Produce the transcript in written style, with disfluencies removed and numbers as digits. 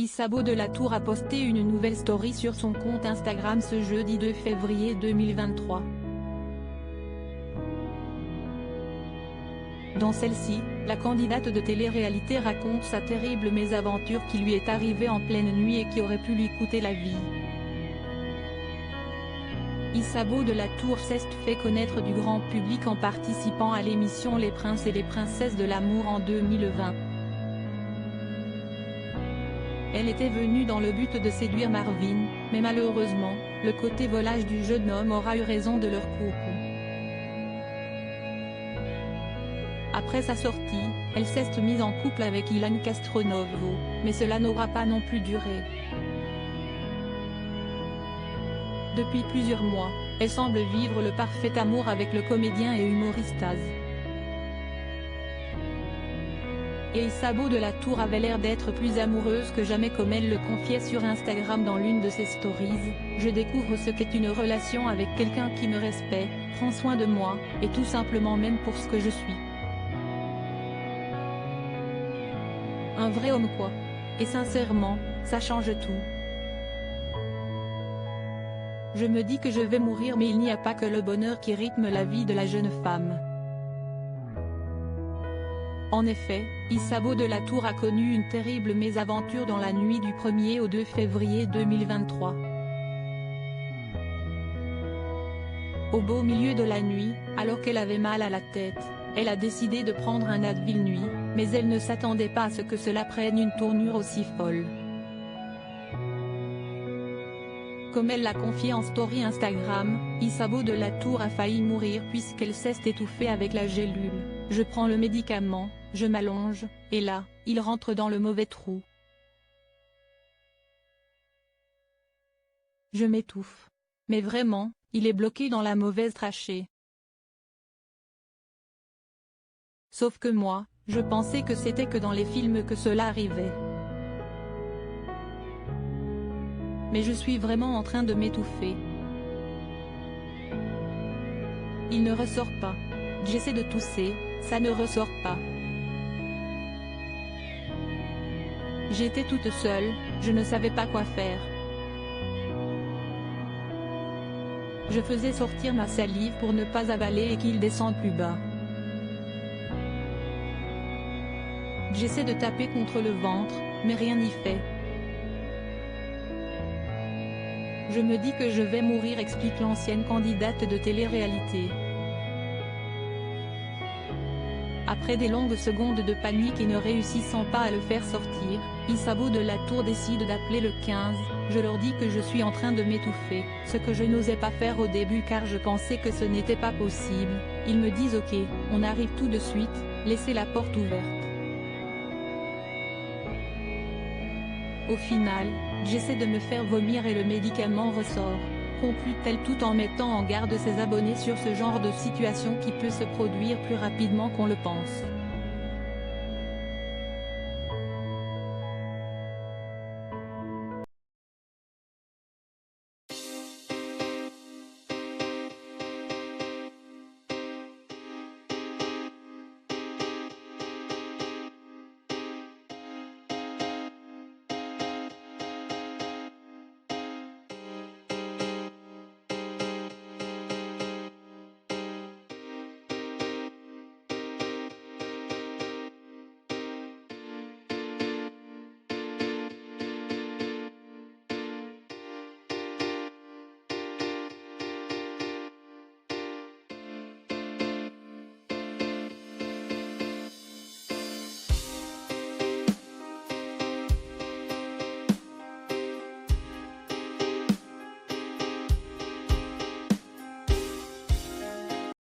Isabeau de la Tour a posté une nouvelle story sur son compte Instagram ce jeudi 2 février 2023. Dans celle-ci, la candidate de télé-réalité raconte sa terrible mésaventure qui lui est arrivée en pleine nuit et qui aurait pu lui coûter la vie. Isabeau de la Tour s'est fait connaître du grand public en participant à l'émission Les Princes et les Princesses de l'amour en 2020. Elle était venue dans le but de séduire Marvin, mais malheureusement, le côté volage du jeune homme aura eu raison de leur couple. Après sa sortie, elle s'est mise en couple avec Ilan Castronovo, mais cela n'aura pas non plus duré. Depuis plusieurs mois, elle semble vivre le parfait amour avec le comédien et humoriste Az. Et Isabeau de la Tour avait l'air d'être plus amoureuse que jamais comme elle le confiait sur Instagram dans l'une de ses stories. Je découvre ce qu'est une relation avec quelqu'un qui me respecte, prend soin de moi, et tout simplement m'aime pour ce que je suis. Un vrai homme quoi. Et sincèrement, ça change tout. Je me dis que je vais mourir mais il n'y a pas que le bonheur qui rythme la vie de la jeune femme. En effet, Isabeau de la Tour a connu une terrible mésaventure dans la nuit du 1er au 2 février 2023. Au beau milieu de la nuit, alors qu'elle avait mal à la tête, elle a décidé de prendre un Advil nuit, mais elle ne s'attendait pas à ce que cela prenne une tournure aussi folle. Comme elle l'a confié en story Instagram, Isabeau de la Tour a failli mourir puisqu'elle s'est étouffée avec la gélule. Je prends le médicament, je m'allonge, et là, il rentre dans le mauvais trou. Je m'étouffe. Mais vraiment, il est bloqué dans la mauvaise trachée. Sauf que moi, je pensais que c'était que dans les films que cela arrivait. Mais je suis vraiment en train de m'étouffer. Il ne ressort pas. J'essaie de tousser, ça ne ressort pas. J'étais toute seule, je ne savais pas quoi faire. Je faisais sortir ma salive pour ne pas avaler et qu'il descende plus bas. J'essaie de taper contre le ventre, mais rien n'y fait. Je me dis que je vais mourir, explique l'ancienne candidate de télé-réalité. Après des longues secondes de panique et ne réussissant pas à le faire sortir, Isabeau de la Tour décide d'appeler le 15, je leur dis que je suis en train de m'étouffer, ce que je n'osais pas faire au début car je pensais que ce n'était pas possible. Ils me disent ok, on arrive tout de suite, laissez la porte ouverte. Au final, j'essaie de me faire vomir et le médicament ressort, conclut-elle tout en mettant en garde ses abonnés sur ce genre de situation qui peut se produire plus rapidement qu'on le pense.